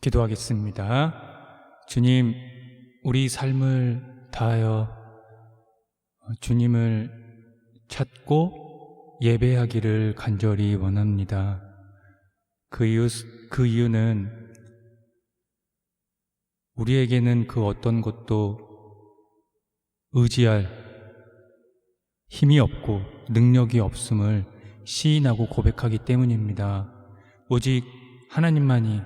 기도하겠습니다. 주님, 우리 삶을 다하여 주님을 찾고 예배하기를 간절히 원합니다. 그 이유는 우리에게는 그 어떤 것도 의지할 힘이 없고 능력이 없음을 시인하고 고백하기 때문입니다. 오직 하나님만이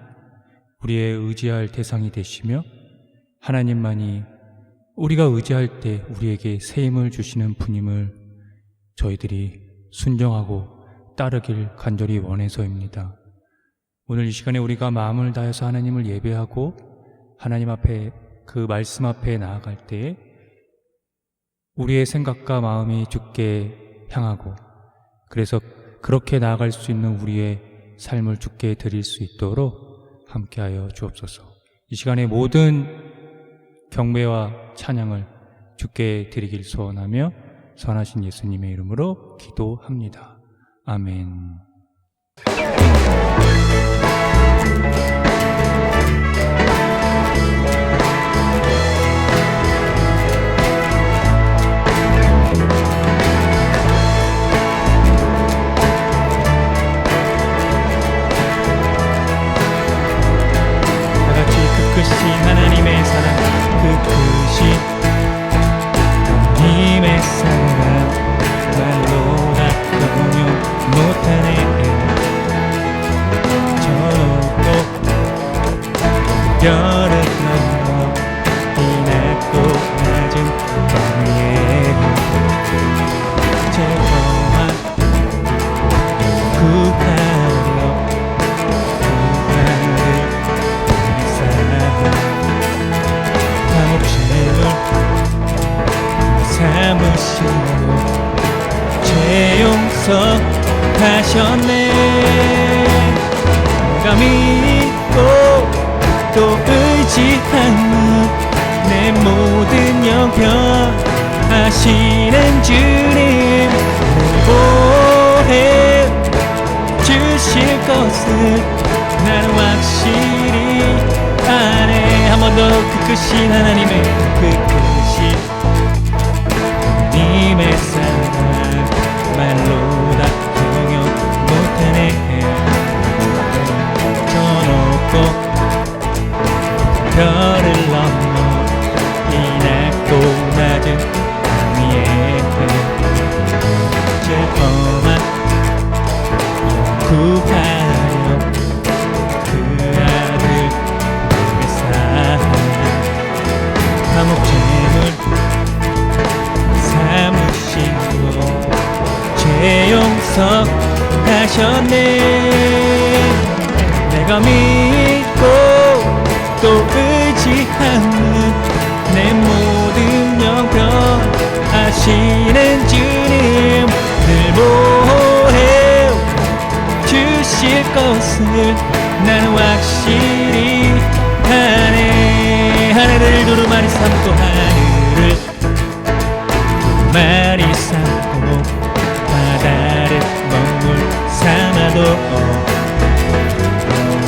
우리의 의지할 대상이 되시며 하나님만이 우리가 의지할 때 우리에게 새 힘을 주시는 분임을 저희들이 순종하고 따르길 간절히 원해서입니다. 오늘 이 시간에 우리가 마음을 다해서 하나님을 예배하고 하나님 앞에 그 말씀 앞에 나아갈 때에 우리의 생각과 마음이 주께 향하고 그래서 그렇게 나아갈 수 있는 우리의 삶을 주께 드릴 수 있도록 함께하여 주옵소서. 이 시간에 모든 경배와 찬양을 주께 드리길 소원하며 선하신 예수님의 이름으로 기도합니다. 아멘. 크신 하나님의 사랑, 그 크신 하나님의 사랑 말로 다 표현 못하네. 저 높고 별을 넘어 이 낮고 낮은 땅 위에 제거한 구하려 삼으시고 죄 용서하셨네. 내가 믿고 또 의지하는 내 모든 영평하시는 주님 보혜 주실 것을 나는 확실히 아네. 한 번 더 그 크신 하나님의 그 크신 하나님의 사랑 말로 다 표현 못하네. 저 높고 별을 넘어 이 낮고 낮은 땅 위에 제일 험한 구하려 그 아들 내 사랑 감옥 재물 삼으시고 죄 용서하셨네. 내가 믿고 또 의지하는 내 모든 영평하시는 주님 늘 보혜 주실 것을 나는 확실히 아네. 하늘을 두루마리 삼고 하늘을 많이 삼고 바다를 먹물 삼아도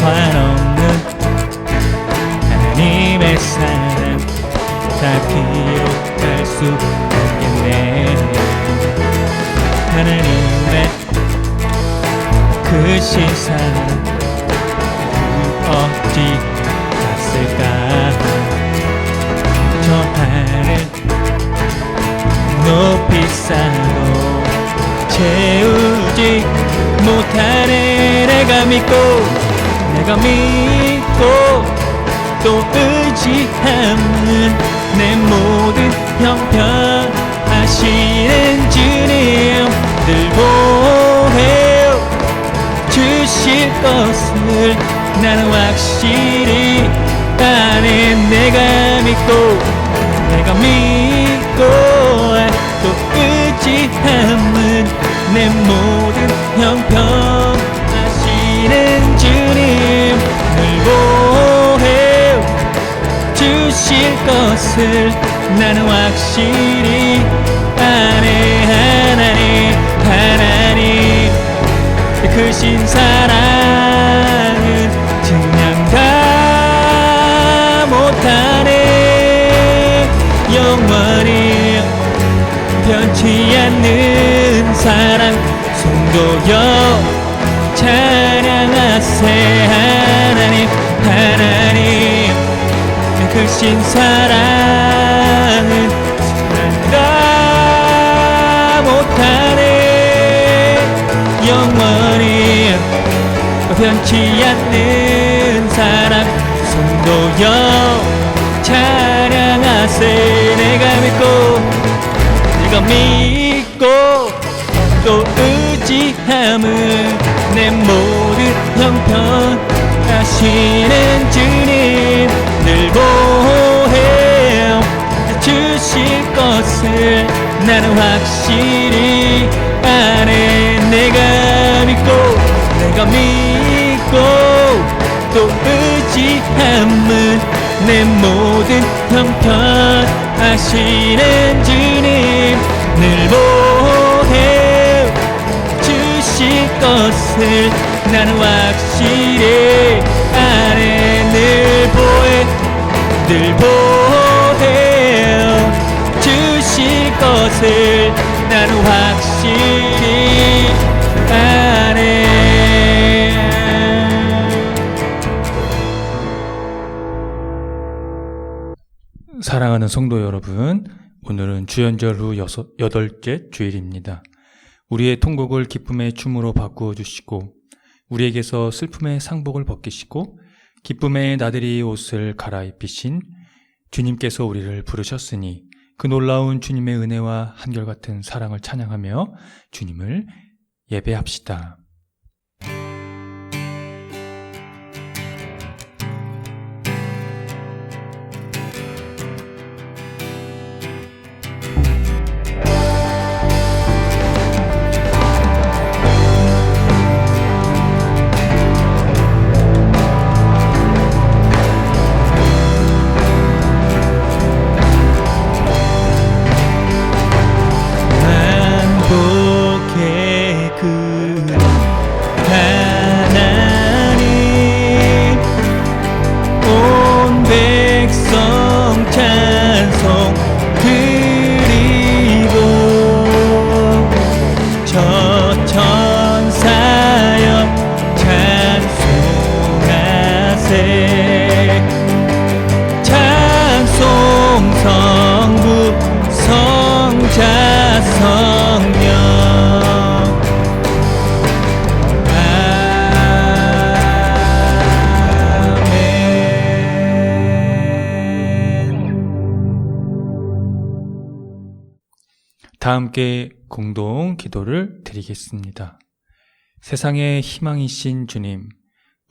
한없는 하나님의 사랑 다 기록할 수 없겠네. 하나님의 크신 사랑 어찌 갔을까. 저 하늘 높이 쌓아도 채우지 못하네. 내가 믿고 또 의지하는 내 모든 형편하시는 주님 늘 보혜 주실 것을 나는 확실히 아네. 내가 믿고 또 의지함은 내 모든 형편하시는 주님 늘 보혜 주실 것을 나는 확실히 아네. 하나님 크신 사랑은 증량다 영원히 변치 않는 사랑 성도여 찬양하세. 하나님 하나님 크신 사랑은 다 못하네. 영원히 변치 않는 사랑 성도여 찬양하세. 내가 믿고 또 의지함은 내 모든 형편 하시는 주님 늘 보혜 주실 것을 나는 확실히 아네. 내가 믿고 또 의지함은 내 모든 형편 하시는 주님 늘 보혜 주실 것을 나는 확실히 아네. 늘 보혜 주실 것을 나는 확실히 아네. 사랑하는 성도 여러분, 오늘은 주연절 후 8째 주일입니다. 우리의 통곡을 기쁨의 춤으로 바꾸어 주시고 우리에게서 슬픔의 상복을 벗기시고 기쁨의 나들이 옷을 갈아입히신 주님께서 우리를 부르셨으니 그 놀라운 주님의 은혜와 한결같은 사랑을 찬양하며 주님을 예배합시다. 다 함께 공동 기도를 드리겠습니다. 세상의 희망이신 주님,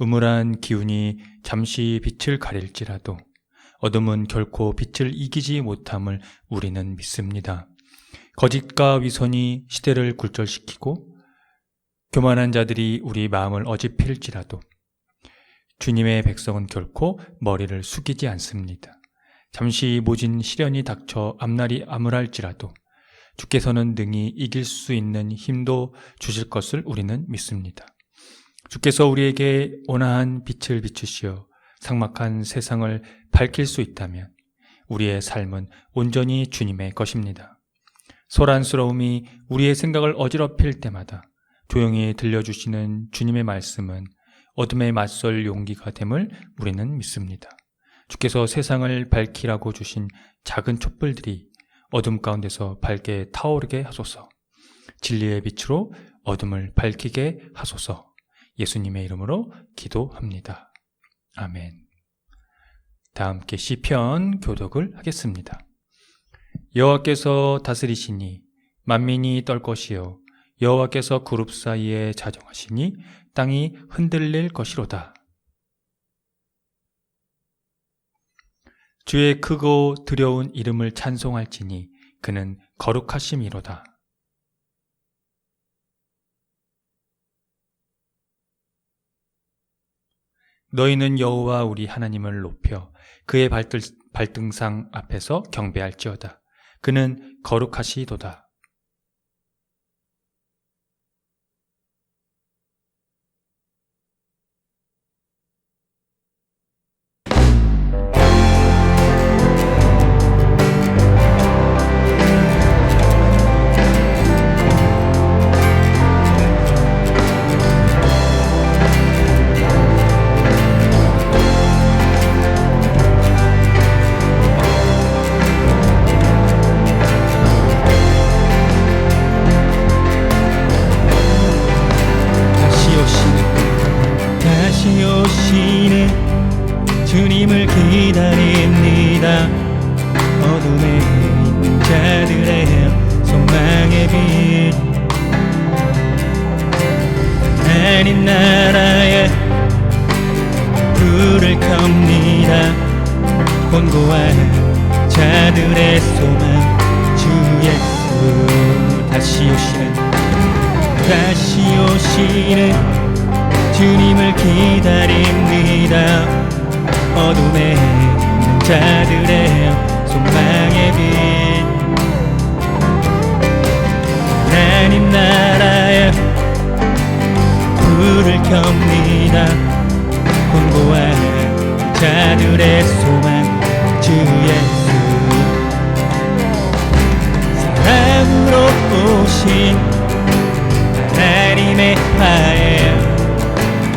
음울한 기운이 잠시 빛을 가릴지라도 어둠은 결코 빛을 이기지 못함을 우리는 믿습니다. 거짓과 위선이 시대를 굴절시키고 교만한 자들이 우리 마음을 어지필지라도 주님의 백성은 결코 머리를 숙이지 않습니다. 잠시 모진 시련이 닥쳐 앞날이 암울할지라도 주께서는 능히 이길 수 있는 힘도 주실 것을 우리는 믿습니다. 주께서 우리에게 온화한 빛을 비추시어 삭막한 세상을 밝힐 수 있다면 우리의 삶은 온전히 주님의 것입니다. 소란스러움이 우리의 생각을 어지럽힐 때마다 조용히 들려주시는 주님의 말씀은 어둠에 맞설 용기가 됨을 우리는 믿습니다. 주께서 세상을 밝히라고 주신 작은 촛불들이 어둠 가운데서 밝게 타오르게 하소서. 진리의 빛으로 어둠을 밝히게 하소서. 예수님의 이름으로 기도합니다. 아멘. 다 함께 시편 교독을 하겠습니다. 여호와께서 다스리시니 만민이 떨 것이요 여호와께서 그룹 사이에 자정하시니 땅이 흔들릴 것이로다. 주의 크고 두려운 이름을 찬송할지니 그는 거룩하심이로다. 너희는 여호와 우리 하나님을 높여 그의 발등상 앞에서 경배할지어다. 그는 거룩하시도다. 주님을 기다립니다. 어둠에 있는 자들의 소망의 빛, 하나님 나라에 불을 켭니다. 곤고한 자들의 소망 주 예수. 다시 오시는 주님을 기다립니다. 어둠에 있는 자들의 소망의 빛, 하나님 나라에 불을 켭니다. 곤고한 자들의 소망 주 예수. 사랑으로 오신 하나님의 화해,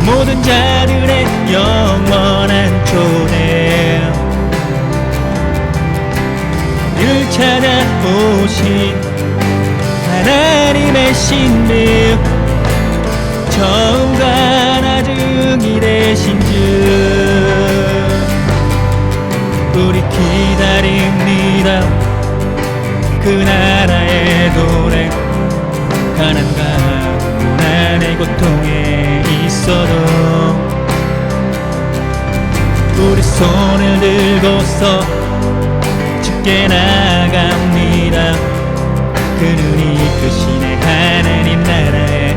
모든 자들의 영원한 초대, 이를 찾아오신 하나님의 신비, 처음과 나중이 되신 주. 우리 기다립니다. 그 나라의 도래, 가난과 고난의 고통에 있어도 우리 손을 들고서 주께 나갑니다. 그는 이끄시네 하나님 나라의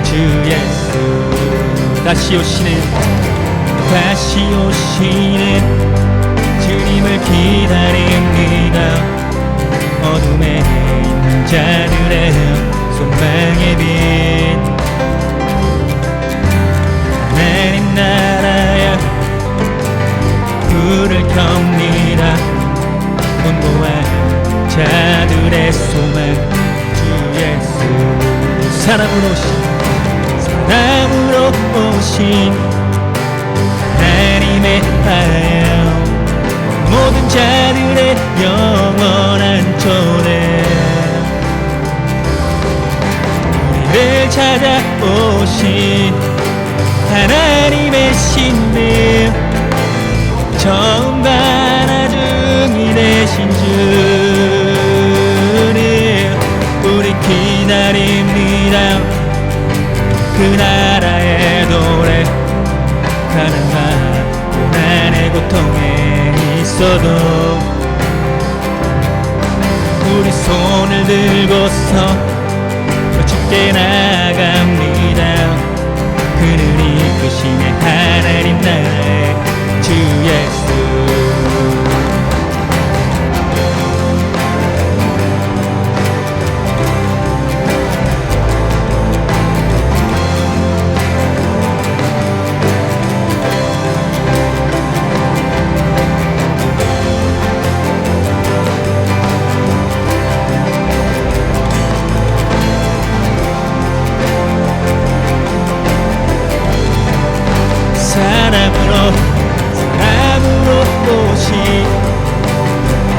주 예수. 다시 오시는 주님을 기다립니다. 어둠에 있는 자들의 소망의 빛, 하나님 나라에 불을 켭니다. 곤고한 자들의 소망 주 예수. 사랑으로 오신 하나님의 화해, 모든 자들의 영원한 초대, 우리를 찾아오신 하나님의 신비, 처음과 나중이 되신 주님. 우리 기다립니다. 그 나라의 도래, 가난과 고난의 고통에 있어도 우리 손을 들고서 주께 나갑니다. 그는 이끄시네 하나님 나라의 주 예수. 사랑으로 오신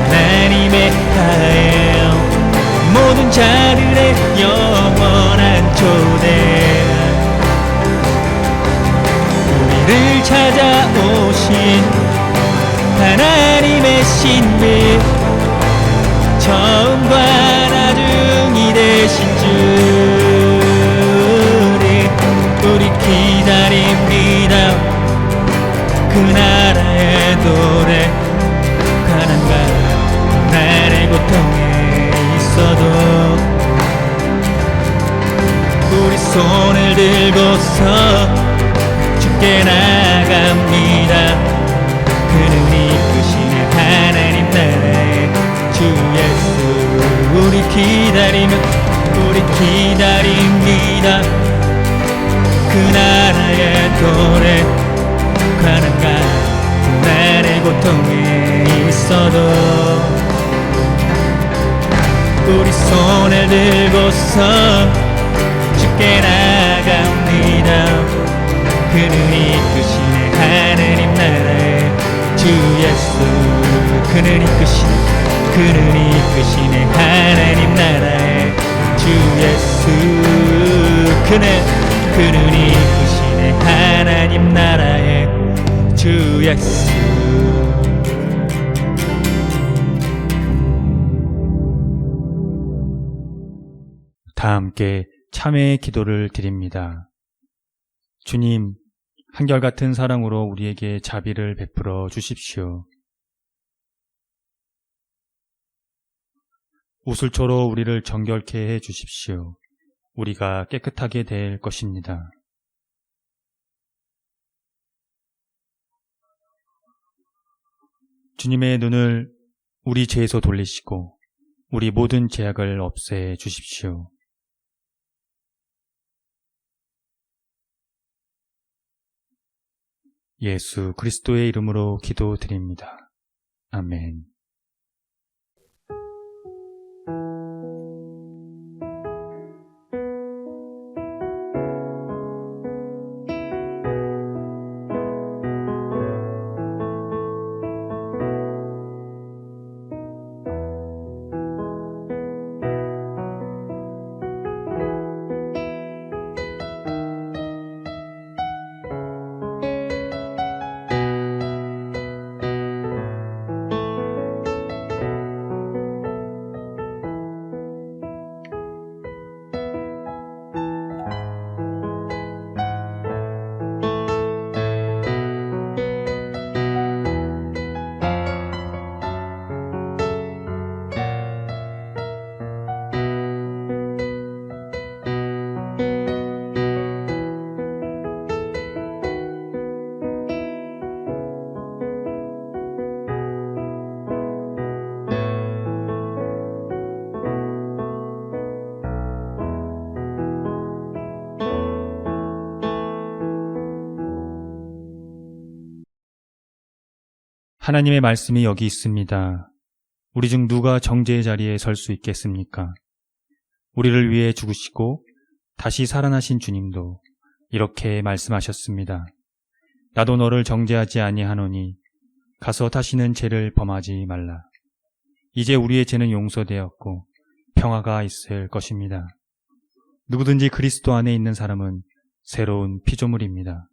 하나님의 화해, 모든 자들의 영원한 초대, 우리를 찾아오신 하나님의 신비, 처음과 나중이 되신 주님. 우리 기다립니다. 그 나라의 도래, 가난과 고난의 고통에 있어도 우리 손을 들고서 주께 나갑니다. 그는 이끄시네 하나님 나라의 주 예수. 우리 기다립니다. 그 나라의 도래, 가난과 고난의 고통에 있어도 우리 손을 들고서 주께 나갑니다. 그는 이끄시네 하나님 나라의 주 예수. 그는 이끄시네 하나님 나라의 주 예수. 그는 이끄시네 하나님 나라의 주 주 예수. 다 함께 참회의 기도를 드립니다. 주님, 한결같은 사랑으로 우리에게 자비를 베풀어 주십시오. 우슬초로 우리를 정결케 해 주십시오. 우리가 깨끗하게 될 것입니다. 주님의 눈을 우리 죄에서 돌리시고 우리 모든 죄악을 없애 주십시오. 예수 그리스도의 이름으로 기도드립니다. 아멘. 하나님의 말씀이 여기 있습니다. 우리 중 누가 정죄의 자리에 설 수 있겠습니까? 우리를 위해 죽으시고 다시 살아나신 주님도 이렇게 말씀하셨습니다. 나도 너를 정죄하지 아니하노니 가서 다시는 죄를 범하지 말라. 이제 우리의 죄는 용서되었고 평화가 있을 것입니다. 누구든지 그리스도 안에 있는 사람은 새로운 피조물입니다.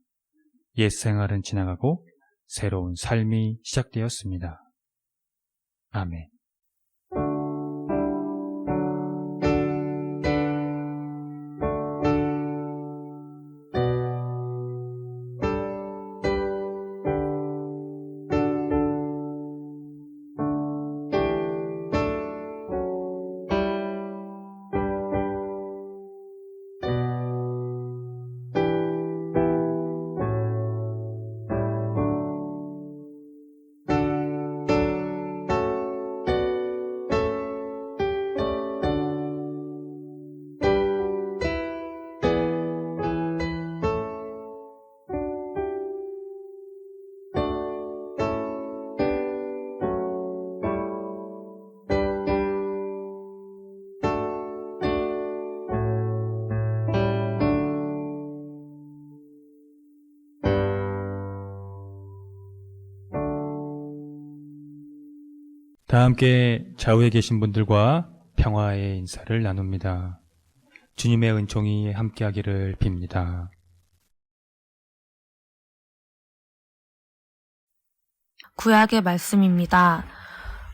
옛 생활은 지나가고 새로운 삶이 시작되었습니다. 아멘. 다 함께 좌우에 계신 분들과 평화의 인사를 나눕니다. 주님의 은총이 함께하기를 빕니다. 구약의 말씀입니다.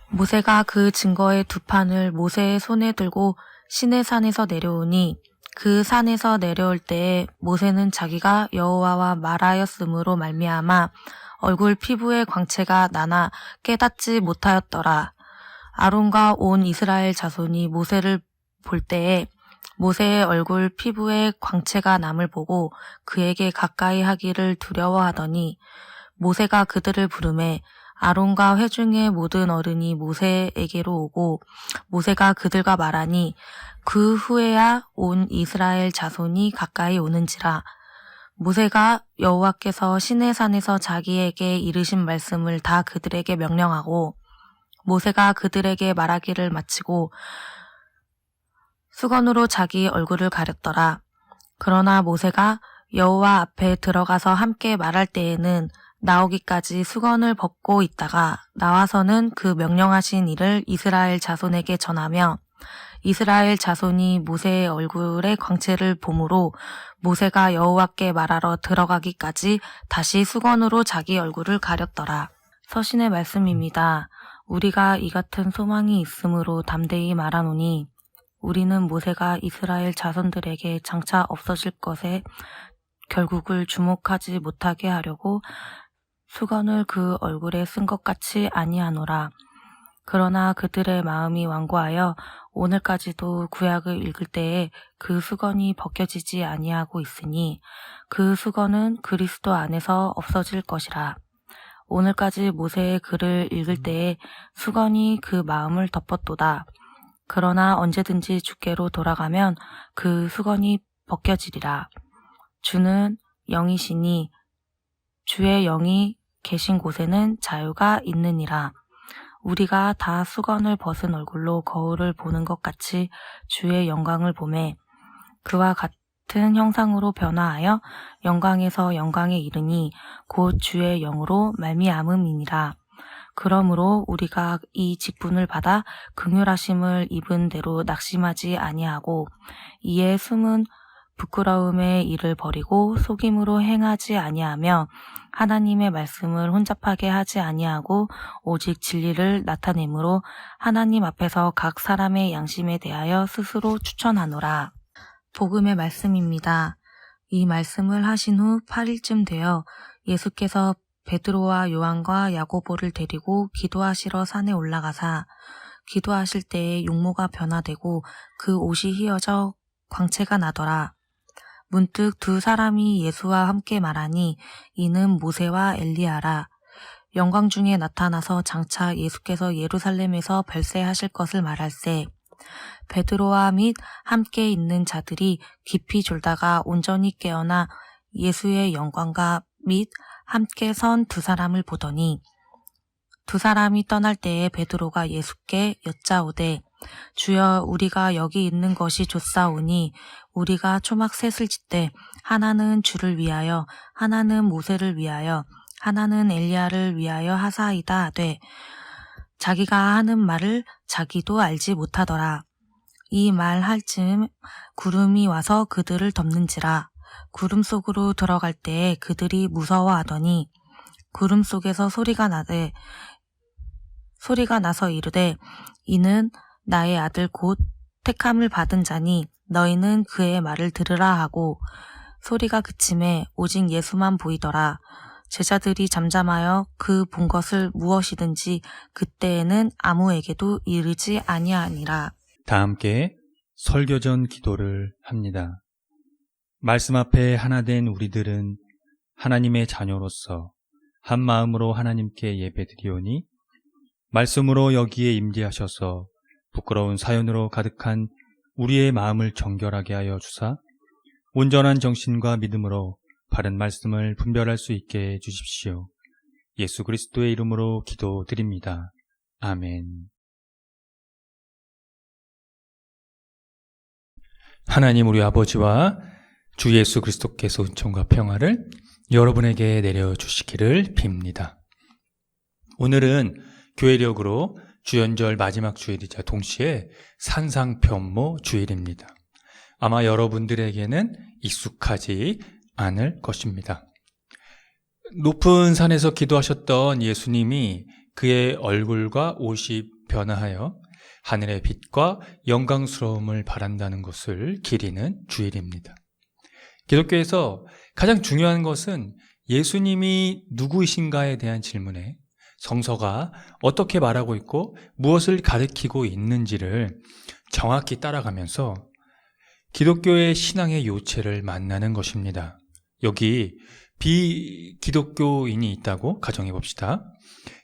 모세가 그 증거의 두 판을 모세의 손에 들고 시내산에서 내려오니 그 산에서 내려올 때에 모세는 자기가 여호와와 말하였으므로 말미암아 얼굴 피부의 광채가 나나 깨닫지 못하였더라. 아론과 온 이스라엘 자손이 모세를 볼 때에 모세의 얼굴 피부에 광채가 남을 보고 그에게 가까이 하기를 두려워하더니 모세가 그들을 부르매 아론과 회중의 모든 어른이 모세에게로 오고 모세가 그들과 말하니 그 후에야 온 이스라엘 자손이 가까이 오는지라. 모세가 여호와께서 시내산에서 자기에게 이르신 말씀을 다 그들에게 명령하고 모세가 그들에게 말하기를 마치고 수건으로 자기 얼굴을 가렸더라. 그러나 모세가 여호와 앞에 들어가서 함께 말할 때에는 나오기까지 수건을 벗고 있다가 나와서는 그 명령하신 일을 이스라엘 자손에게 전하며 이스라엘 자손이 모세의 얼굴에 광채를 보므로 모세가 여호와께 말하러 들어가기까지 다시 수건으로 자기 얼굴을 가렸더라. 서신의 말씀입니다. 우리가 이 같은 소망이 있으므로 담대히 말하노니 우리는 모세가 이스라엘 자손들에게 장차 없어질 것에 결국을 주목하지 못하게 하려고 수건을 그 얼굴에 쓴 것 같이 아니하노라. 그러나 그들의 마음이 완고하여 오늘까지도 구약을 읽을 때에 그 수건이 벗겨지지 아니하고 있으니 그 수건은 그리스도 안에서 없어질 것이라. 오늘까지 모세의 글을 읽을 때에 수건이 그 마음을 덮었도다. 그러나 언제든지 주께로 돌아가면 그 수건이 벗겨지리라. 주는 영이시니 주의 영이 계신 곳에는 자유가 있느니라. 우리가 다 수건을 벗은 얼굴로 거울을 보는 것 같이 주의 영광을 보매 그와 같은 형상으로 변화하여 영광에서 영광에 이르니 곧 주의 영으로 말미암음이니라. 그러므로 우리가 이 직분을 받아 긍휼하심을 입은 대로 낙심하지 아니하고 이에 숨은 부끄러움의 일을 버리고 속임으로 행하지 아니하며 하나님의 말씀을 혼잡하게 하지 아니하고 오직 진리를 나타내므로 하나님 앞에서 각 사람의 양심에 대하여 스스로 추천하노라. 복음의 말씀입니다. 이 말씀을 하신 후 8일쯤 되어 예수께서 베드로와 요한과 야고보를 데리고 기도하시러 산에 올라가사 기도하실 때에 용모가 변화되고 그 옷이 휘어져 광채가 나더라. 문득 두 사람이 예수와 함께 말하니 이는 모세와 엘리야라. 영광 중에 나타나서 장차 예수께서 예루살렘에서 별세하실 것을 말할세. 베드로와 및 함께 있는 자들이 깊이 졸다가 온전히 깨어나 예수의 영광과 및 함께 선 두 사람을 보더니 두 사람이 떠날 때에 베드로가 예수께 여짜오되 주여 우리가 여기 있는 것이 좋사오니 우리가 초막 셋을 짓되 하나는 주를 위하여 하나는 모세를 위하여 하나는 엘리야를 위하여 하사이다 하되 자기가 하는 말을 자기도 알지 못하더라. 이 말 할 즈음 구름이 와서 그들을 덮는지라. 구름 속으로 들어갈 때에 그들이 무서워하더니 구름 속에서 소리가 나서 이르되 이는 나의 아들 곧 택함을 받은 자니 너희는 그의 말을 들으라 하고 소리가 그침에 오직 예수만 보이더라. 제자들이 잠잠하여 그 본 것을 무엇이든지 그때에는 아무에게도 이르지 아니하니라. 다 함께 설교전 기도를 합니다. 말씀 앞에 하나 된 우리들은 하나님의 자녀로서 한 마음으로 하나님께 예배드리오니 말씀으로 여기에 임재하셔서 부끄러운 사연으로 가득한 우리의 마음을 정결하게 하여 주사 온전한 정신과 믿음으로 바른 말씀을 분별할 수 있게 해주십시오. 예수 그리스도의 이름으로 기도드립니다. 아멘. 하나님 우리 아버지와 주 예수 그리스도께서 은총과 평화를 여러분에게 내려주시기를 빕니다. 오늘은 교회력으로 주연절 마지막 주일이자 동시에 산상편모 주일입니다. 아마 여러분들에게는 익숙하지 않을 것입니다. 높은 산에서 기도하셨던 예수님이 그의 얼굴과 옷이 변화하여 하늘의 빛과 영광스러움을 바란다는 것을 기리는 주일입니다. 기독교에서 가장 중요한 것은 예수님이 누구이신가에 대한 질문에 성서가 어떻게 말하고 있고 무엇을 가리키고 있는지를 정확히 따라가면서 기독교의 신앙의 요체를 만나는 것입니다. 여기 비기독교인이 있다고 가정해 봅시다.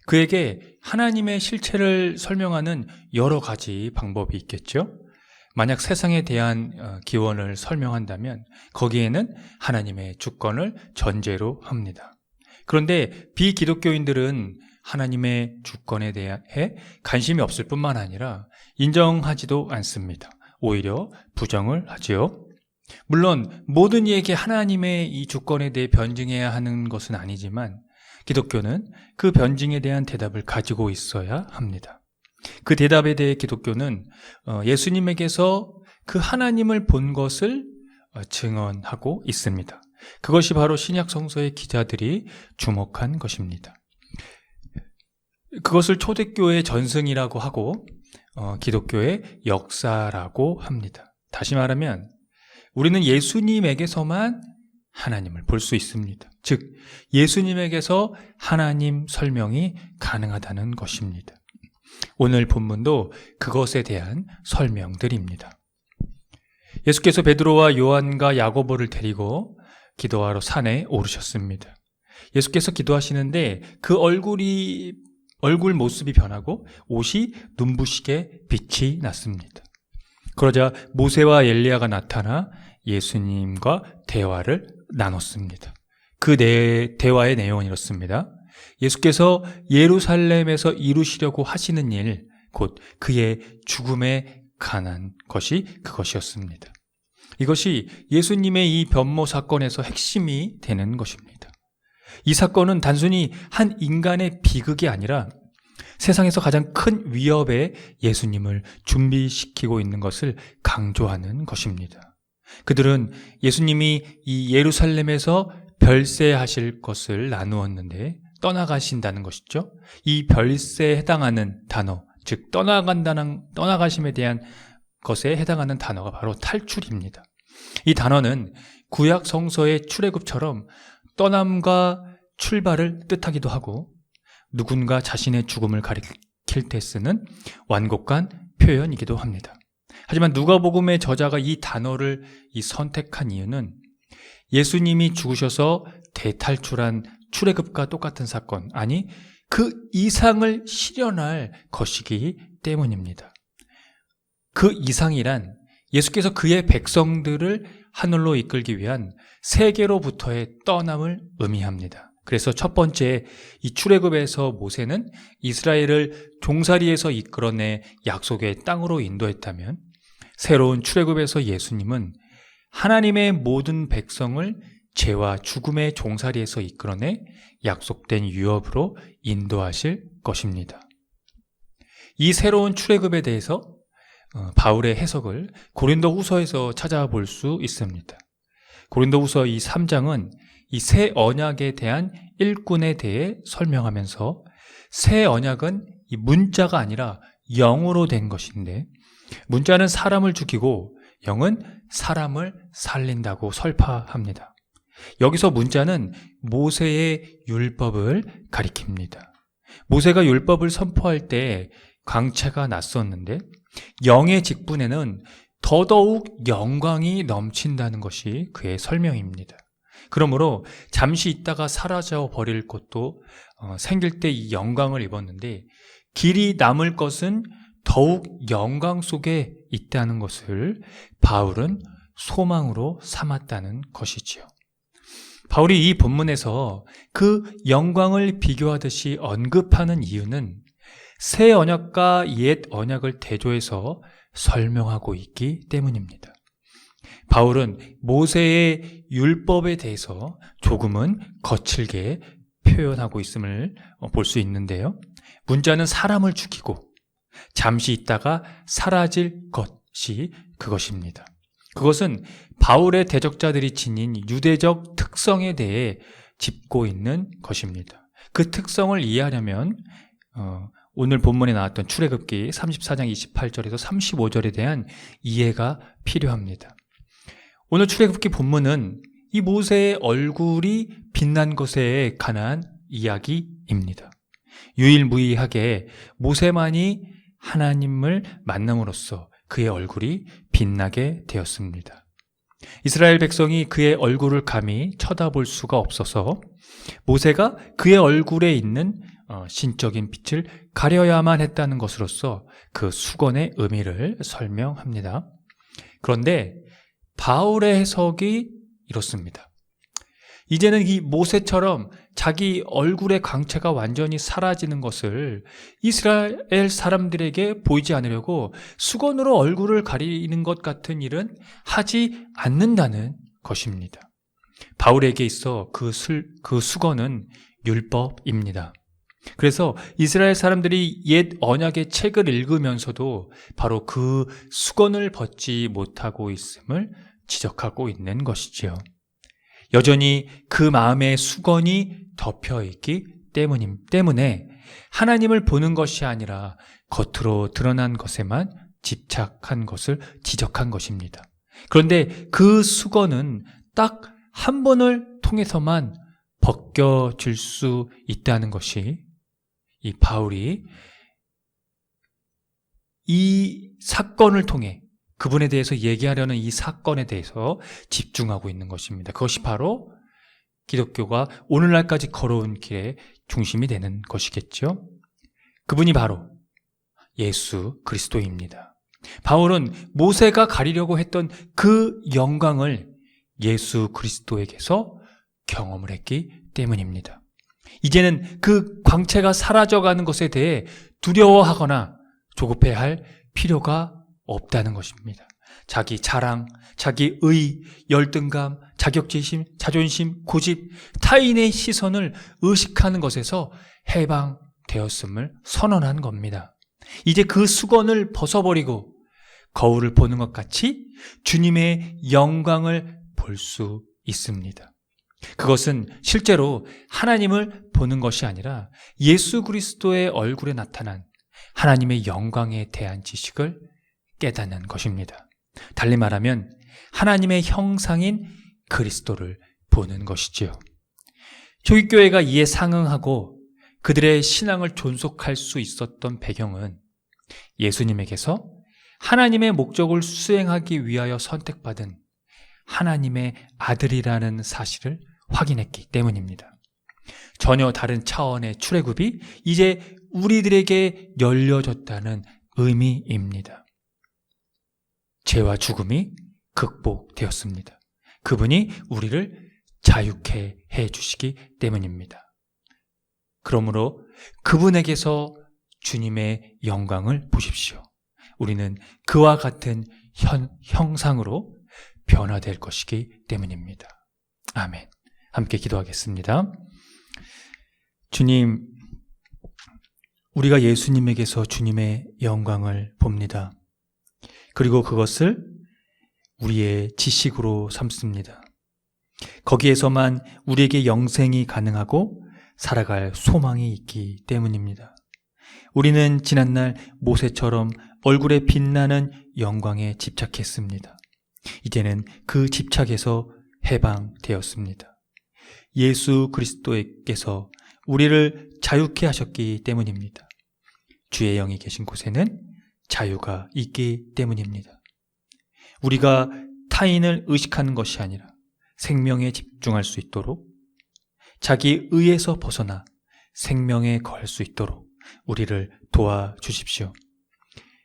그에게 하나님의 실체를 설명하는 여러 가지 방법이 있겠죠. 만약 세상에 대한 기원을 설명한다면 거기에는 하나님의 주권을 전제로 합니다. 그런데 비기독교인들은 하나님의 주권에 대해 관심이 없을 뿐만 아니라 인정하지도 않습니다. 오히려 부정을 하지요. 물론 모든 이에게 하나님의 이 주권에 대해 변증해야 하는 것은 아니지만 기독교는 그 변증에 대한 대답을 가지고 있어야 합니다. 그 대답에 대해 기독교는 예수님에게서 그 하나님을 본 것을 증언하고 있습니다. 그것이 바로 신약 성서의 기자들이 주목한 것입니다. 그것을 초대교회의 전승이라고 하고 기독교의 역사라고 합니다. 다시 말하면 우리는 예수님에게서만 하나님을 볼 수 있습니다. 즉 예수님에게서 하나님 설명이 가능하다는 것입니다. 오늘 본문도 그것에 대한 설명들입니다. 예수께서 베드로와 요한과 야고보를 데리고 기도하러 산에 오르셨습니다. 예수께서 기도하시는데 그 얼굴 모습이 변하고 옷이 눈부시게 빛이 났습니다. 그러자 모세와 엘리야가 나타나 예수님과 대화를 나눴습니다. 그 대화의 내용은 이렇습니다. 예수께서 예루살렘에서 이루시려고 하시는 일, 곧 그의 죽음에 관한 것이 그것이었습니다. 이것이 예수님의 이 변모 사건에서 핵심이 되는 것입니다. 이 사건은 단순히 한 인간의 비극이 아니라 세상에서 가장 큰 위협에 예수님을 준비시키고 있는 것을 강조하는 것입니다. 그들은 예수님이 이 예루살렘에서 별세하실 것을 나누었는데 떠나가신다는 것이죠. 이 별세에 해당하는 단어, 즉 떠나가심에 대한 것에 해당하는 단어가 바로 탈출입니다. 이 단어는 구약 성서의 출애굽처럼 떠남과 출발을 뜻하기도 하고 누군가 자신의 죽음을 가리킬 때 쓰는 완곡한 표현이기도 합니다. 하지만 누가복음의 저자가 이 단어를 선택한 이유는 예수님이 죽으셔서 대탈출한 출애굽과 똑같은 사건, 아니 그 이상을 실현할 것이기 때문입니다. 그 이상이란 예수께서 그의 백성들을 하늘로 이끌기 위한 세계로부터의 떠남을 의미합니다. 그래서 첫 번째 이 출애굽에서 모세는 이스라엘을 종살이에서 이끌어내 약속의 땅으로 인도했다면 새로운 출애굽에서 예수님은 하나님의 모든 백성을 죄와 죽음의 종살이에서 이끌어내 약속된 유업으로 인도하실 것입니다. 이 새로운 출애굽에 대해서 바울의 해석을 고린도후서에서 찾아볼 수 있습니다. 고린도후서 이 3장은 이 새 언약에 대한 일꾼에 대해 설명하면서 새 언약은 이 문자가 아니라 영으로 된 것인데 문자는 사람을 죽이고 영은 사람을 살린다고 설파합니다. 여기서 문자는 모세의 율법을 가리킵니다. 모세가 율법을 선포할 때 광채가 났었는데 영의 직분에는 더더욱 영광이 넘친다는 것이 그의 설명입니다. 그러므로 잠시 있다가 사라져 버릴 것도 생길 때 이 영광을 입었는데 길이 남을 것은 더욱 영광 속에 있다는 것을 바울은 소망으로 삼았다는 것이지요. 바울이 이 본문에서 그 영광을 비교하듯이 언급하는 이유는 새 언약과 옛 언약을 대조해서 설명하고 있기 때문입니다. 바울은 모세의 율법에 대해서 조금은 거칠게 표현하고 있음을 볼 수 있는데요. 문자는 사람을 죽이고 잠시 있다가 사라질 것이 그것입니다. 그것은 바울의 대적자들이 지닌 유대적 특성에 대해 짚고 있는 것입니다. 그 특성을 이해하려면 오늘 본문에 나왔던 출애굽기 34장 28절에서 35절에 대한 이해가 필요합니다. 오늘 출애굽기 본문은 이 모세의 얼굴이 빛난 것에 관한 이야기입니다. 유일무이하게 모세만이 하나님을 만남으로써 그의 얼굴이 빛나게 되었습니다. 이스라엘 백성이 그의 얼굴을 감히 쳐다볼 수가 없어서 모세가 그의 얼굴에 있는 신적인 빛을 가려야만 했다는 것으로서 그 수건의 의미를 설명합니다. 그런데 바울의 해석이 이렇습니다. 이제는 이 모세처럼 자기 얼굴의 광채가 완전히 사라지는 것을 이스라엘 사람들에게 보이지 않으려고 수건으로 얼굴을 가리는 것 같은 일은 하지 않는다는 것입니다. 바울에게 있어 그 수건은 율법입니다. 그래서 이스라엘 사람들이 옛 언약의 책을 읽으면서도 바로 그 수건을 벗지 못하고 있음을 지적하고 있는 것이지요. 여전히 그 마음의 수건이 덮여 있기 때문에 하나님을 보는 것이 아니라 겉으로 드러난 것에만 집착한 것을 지적한 것입니다. 그런데 그 수건은 딱 한 번을 통해서만 벗겨질 수 있다는 것이 이 바울이 이 사건을 통해 그분에 대해서 얘기하려는 이 사건에 대해서 집중하고 있는 것입니다. 그것이 바로 기독교가 오늘날까지 걸어온 길의 중심이 되는 것이겠죠. 그분이 바로 예수 그리스도입니다. 바울은 모세가 가리려고 했던 그 영광을 예수 그리스도에게서 경험을 했기 때문입니다. 이제는 그 광채가 사라져가는 것에 대해 두려워하거나 조급해할 필요가 없다는 것입니다. 자기 자랑, 자기 의, 열등감, 자격지심, 자존심, 고집, 타인의 시선을 의식하는 것에서 해방되었음을 선언한 겁니다. 이제 그 수건을 벗어버리고 거울을 보는 것 같이 주님의 영광을 볼 수 있습니다. 그것은 실제로 하나님을 보는 것이 아니라 예수 그리스도의 얼굴에 나타난 하나님의 영광에 대한 지식을 깨닫는 것입니다. 달리 말하면 하나님의 형상인 그리스도를 보는 것이지요. 초기교회가 이에 상응하고 그들의 신앙을 존속할 수 있었던 배경은 예수님에게서 하나님의 목적을 수행하기 위하여 선택받은 하나님의 아들이라는 사실을 확인했기 때문입니다. 전혀 다른 차원의 출애굽이 이제 우리들에게 열려졌다는 의미입니다. 죄와 죽음이 극복되었습니다. 그분이 우리를 자유케 해주시기 때문입니다. 그러므로 그분에게서 주님의 영광을 보십시오. 우리는 그와 같은 형상으로 변화될 것이기 때문입니다. 아멘. 함께 기도하겠습니다. 주님, 우리가 예수님에게서 주님의 영광을 봅니다. 그리고 그것을 우리의 지식으로 삼습니다. 거기에서만 우리에게 영생이 가능하고 살아갈 소망이 있기 때문입니다. 우리는 지난날 모세처럼 얼굴에 빛나는 영광에 집착했습니다. 이제는 그 집착에서 해방되었습니다. 예수 그리스도께서 우리를 자유케 하셨기 때문입니다. 주의 영이 계신 곳에는 자유가 있기 때문입니다. 우리가 타인을 의식하는 것이 아니라 생명에 집중할 수 있도록, 자기 의에서 벗어나 생명에 거할 수 있도록 우리를 도와주십시오.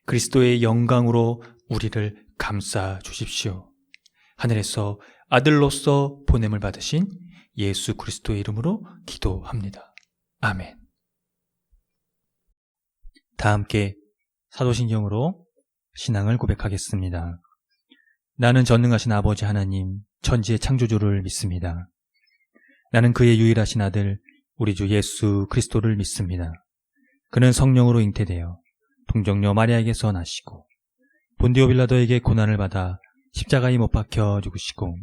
그리스도의 영광으로 우리를 감싸 주십시오. 하늘에서 아들로서 보냄을 받으신 예수 그리스도의 이름으로 기도합니다. 아멘. 다 함께 사도신경으로 신앙을 고백하겠습니다. 나는 전능하신 아버지 하나님, 천지의 창조주를 믿습니다. 나는 그의 유일하신 아들, 우리 주 예수 그리스도를 믿습니다. 그는 성령으로 잉태되어 동정녀 마리아에게서 나시고 본디오 빌라도에게 고난을 받아 십자가에 못 박혀 죽으시고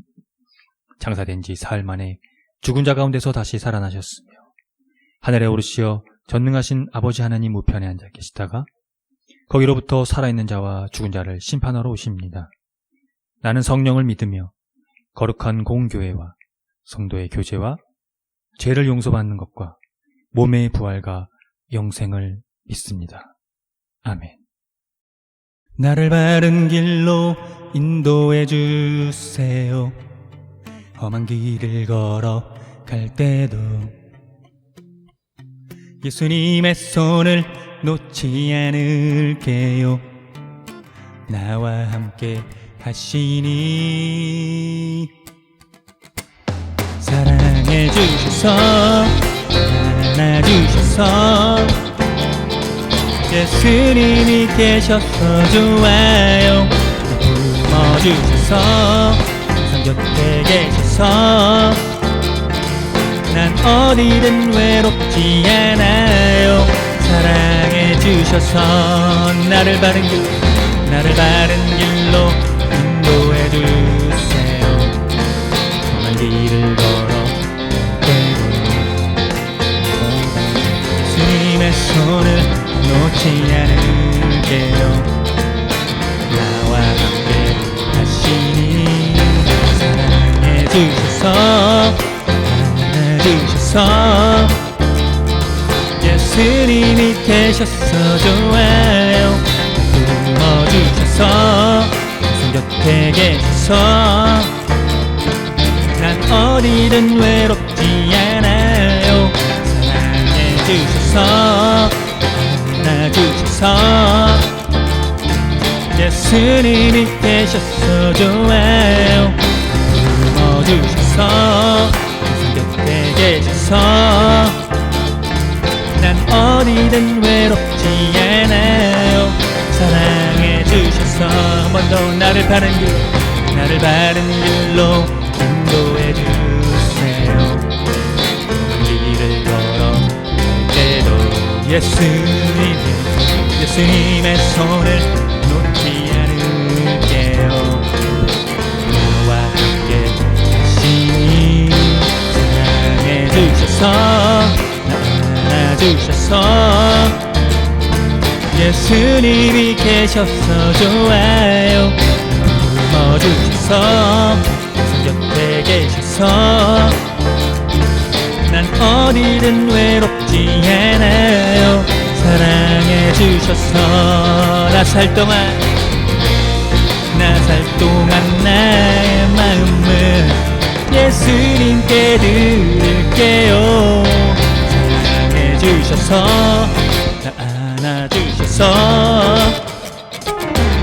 장사된 지 사흘 만에 죽은 자 가운데서 다시 살아나셨으며 하늘에 오르시어 전능하신 아버지 하나님 우편에 앉아 계시다가 거기로부터 살아있는 자와 죽은 자를 심판하러 오십니다. 나는 성령을 믿으며 거룩한 공교회와 성도의 교제와 죄를 용서받는 것과 몸의 부활과 영생을 믿습니다. 아멘. 나를 바른 길로 인도해 주세요. 험한 길을 걸어갈 때도 예수님의 손을 놓지 않을게요. 나와 함께 하시니 사랑해 주셔서 안아주셔서 예수님이 계셔서 좋아요. 품어주셔서 항상 곁에 계셔서 난 난 어디든 외롭지 않아요. 사랑해 주셔서 나를 바른 길로 인도해 주세요. 험한 길을 걸어 주님의 손을 놓지 않을게요. 나와 함께 하시니 사랑해 주셔서 안아주셔서 예수님이 계셔서 좋아요. 품어주셔서 손 곁에 계셔서 난 어디든 외롭지 않아요. 사랑해 주셔서 안아주셔서 예수님이 계셔서 좋아요. 품어주셔서 손 곁에 계셔서 난 어디든 외롭지 않아요. 사랑해 주셔서 한 번 더 나를 바른 길로 인도해 주세요. 길을 걸어갈 때도 예수님의 손을 놓지 않을게요. 나와 함께 하시니 사랑해 주셔서 안아주셔서 예수님이 계셔서 좋아요. 품어주셔서 손 곁에 계셔서 난 어디든 외롭지 않아요. 사랑해 주셔서 나 살 동안 나의 마음을 예수님께 드릴게요. 사랑해 주셔서 안아주셔서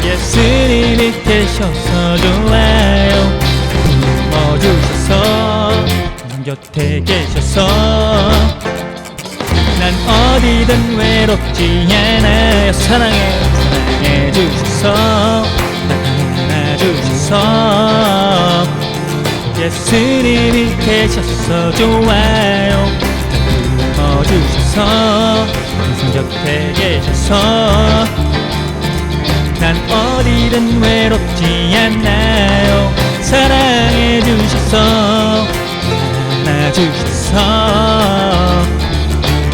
예수님이 계셔서 좋아요. 품어주셔서 곁에 계셔서 난 어디든 외롭지 않아요. 사랑해 주셔서 안아주셔서 예수님이 계셔서 좋아요. 품어주셔서 손 곁에 계셔서 난 어디든 외롭지 않아요. 사랑해 주셔서 안아주셔서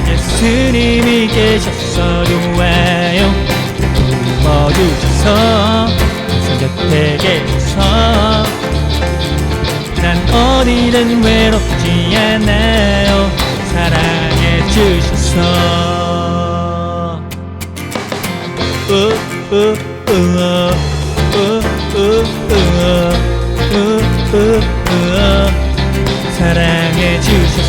예수님이 계셔서 좋아요. 품어주셔서 손 곁에 계셔서 난 어디든 외롭지 않아요. 사랑해 주셔서 사랑해 주셔서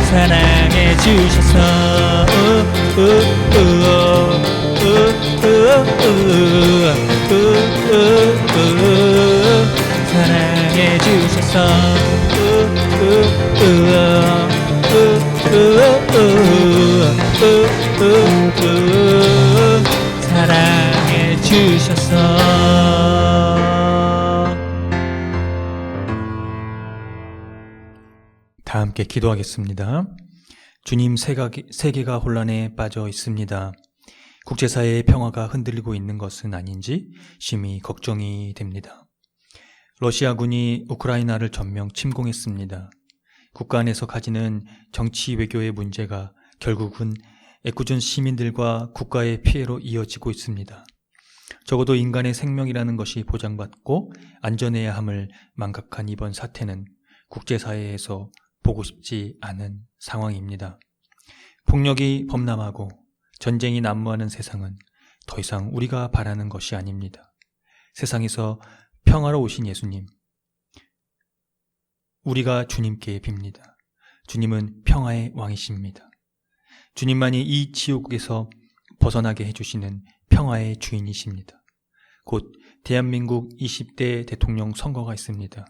사랑해 주셔서 사랑해 주셔서 사랑해 주셔서 다 함께 기도하겠습니다. 주님, 세계가 혼란에 빠져 있습니다. 국제사회의 평화가 흔들리고 있는 것은 아닌지 심히 걱정이 됩니다. 러시아군이 우크라이나를 전면 침공했습니다. 국가 안에서 가지는 정치 외교의 문제가 결국은 애꿎은 시민들과 국가의 피해로 이어지고 있습니다. 적어도 인간의 생명이라는 것이 보장받고 안전해야 함을 망각한 이번 사태는 국제사회에서 보고 싶지 않은 상황입니다. 폭력이 범람하고 전쟁이 난무하는 세상은 더 이상 우리가 바라는 것이 아닙니다. 세상에서 평화로 오신 예수님, 우리가 주님께 빕니다. 주님은 평화의 왕이십니다. 주님만이 이 지옥에서 벗어나게 해주시는 평화의 주인이십니다. 곧 대한민국 20대 대통령 선거가 있습니다.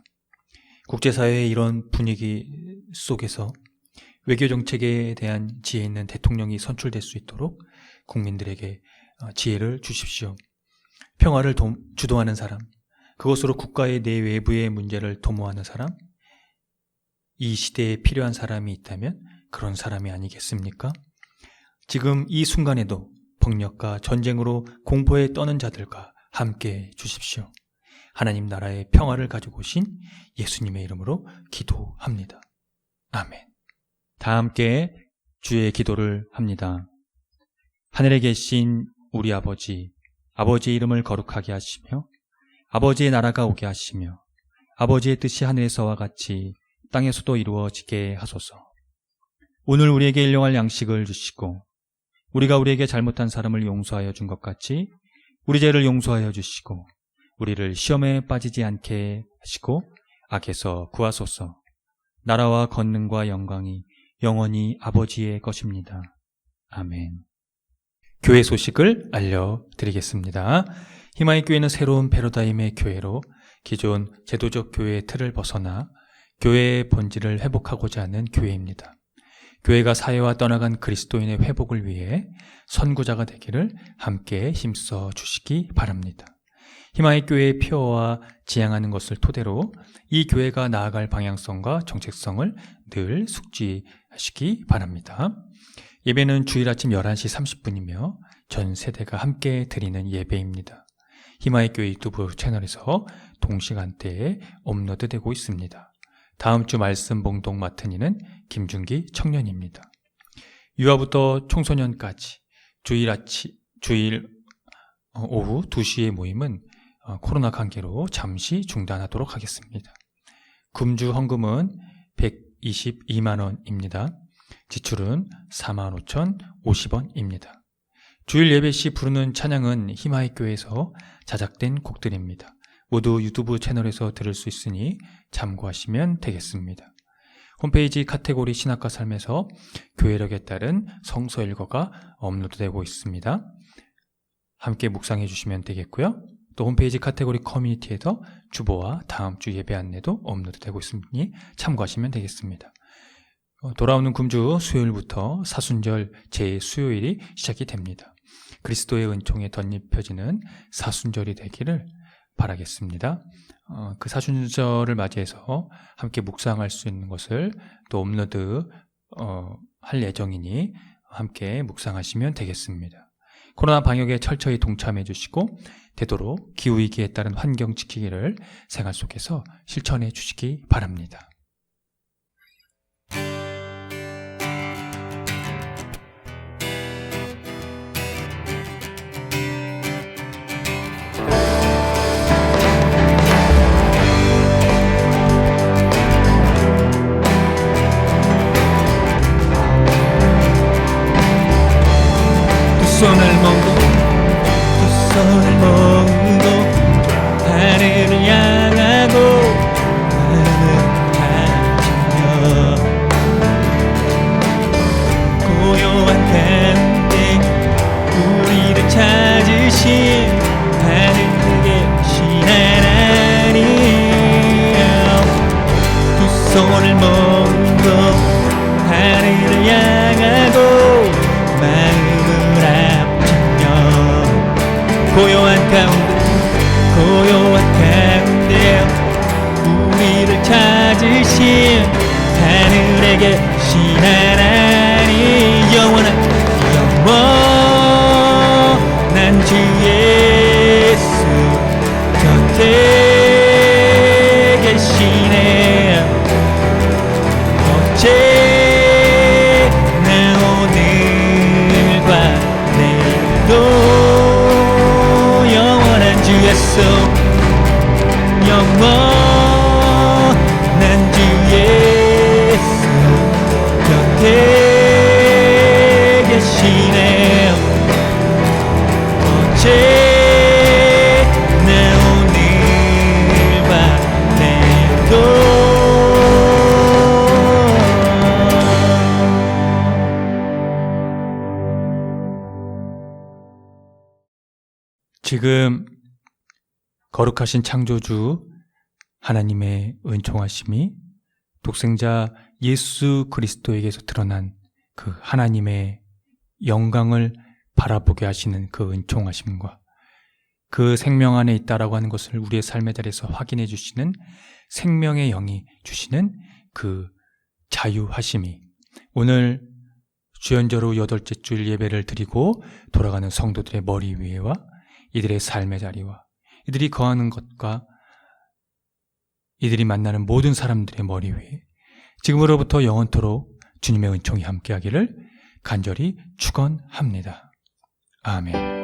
국제사회의 이런 분위기 속에서 외교정책에 대한 지혜 있는 대통령이 선출될 수 있도록 국민들에게 지혜를 주십시오. 평화를 주도하는 사람, 그것으로 국가의 내외부의 문제를 도모하는 사람, 이 시대에 필요한 사람이 있다면 그런 사람이 아니겠습니까? 지금 이 순간에도 폭력과 전쟁으로 공포에 떠는 자들과 함께 주십시오. 하나님 나라의 평화를 가지고 오신 예수님의 이름으로 기도합니다. 아멘. 다 함께 주의 기도를 합니다. 하늘에 계신 우리 아버지, 아버지의 이름을 거룩하게 하시며 아버지의 나라가 오게 하시며 아버지의 뜻이 하늘에서와 같이 땅에서도 이루어지게 하소서. 오늘 우리에게 일용할 양식을 주시고 우리가 우리에게 잘못한 사람을 용서하여 준 것 같이 우리 죄를 용서하여 주시고 우리를 시험에 빠지지 않게 하시고 악에서 구하소서. 나라와 권능과 영광이 영원히 아버지의 것입니다. 아멘. 교회 소식을 알려드리겠습니다. 희망의 교회는 새로운 패러다임의 교회로 기존 제도적 교회의 틀을 벗어나 교회의 본질을 회복하고자 하는 교회입니다. 교회가 사회와 떠나간 그리스도인의 회복을 위해 선구자가 되기를 함께 힘써 주시기 바랍니다. 희망의 교회의 표어와 지향하는 것을 토대로 이 교회가 나아갈 방향성과 정체성을 늘 숙지하시기 바랍니다. 예배는 주일 아침 11시 30분이며 전 세대가 함께 드리는 예배입니다. 희망의 교회 유튜브 채널에서 동시간대에 업로드되고 있습니다. 다음 주 말씀 봉독 맡은 이는 김준기 청년입니다. 유아부터 청소년까지 주일 오후 2시의 모임은 코로나 관계로 잠시 중단하도록 하겠습니다. 금주 헌금은 122만 원입니다. 지출은 45,050원입니다. 주일 예배 시 부르는 찬양은 희망의 교회에서 자작된 곡들입니다. 모두 유튜브 채널에서 들을 수 있으니 참고하시면 되겠습니다. 홈페이지 카테고리 신학과 삶에서 교회력에 따른 성서 일과가 업로드되고 있습니다. 함께 묵상해 주시면 되겠고요. 또 홈페이지 카테고리 커뮤니티에서 주보와 다음 주 예배 안내도 업로드되고 있으니 참고하시면 되겠습니다. 돌아오는 금주 수요일부터 사순절 제 수요일이 시작이 됩니다. 그리스도의 은총에 덧입혀지는 사순절이 되기를 바라겠습니다. 그 사순절을 맞이해서 함께 묵상할 수 있는 것을 또 업로드 할 예정이니 함께 묵상하시면 되겠습니다. 코로나 방역에 철저히 동참해 주시고 되도록 기후위기에 따른 환경 지키기를 생활 속에서 실천해 주시기 바랍니다. 두 손을 모으고 하늘을 향하고 마음을 다지며 고요한 가운데 우리를 찾으신 하늘에 계신 하나님, 두 손을 모으고 하늘을 향하고 마음을 합치며 고요한 가운데 우리를 찾으신 하늘에 계신 하나님, 영원한 주 예수 곁에 계시네. 어제나 오늘과 내일도 영원한 주 예수, 영원한 주 예수 곁에 계시네. 어제나 오늘과 내일도. 지금 거룩하신 창조주 하나님의 은총하심이 독생자 예수 그리스도에게서 드러난 그 하나님의 영광을 바라보게 하시는 그 은총하심과 그 생명 안에 있다라고 하는 것을 우리의 삶의 자리에서 확인해 주시는 생명의 영이 주시는 그 자유하심이 오늘 주연절후 8째 주일 예배를 드리고 돌아가는 성도들의 머리 위에와 이들의 삶의 자리와 이들이 거하는 것과 이들이 만나는 모든 사람들의 머리 위에 지금으로부터 영원토록 주님의 은총이 함께하기를 간절히 축원합니다. 아멘.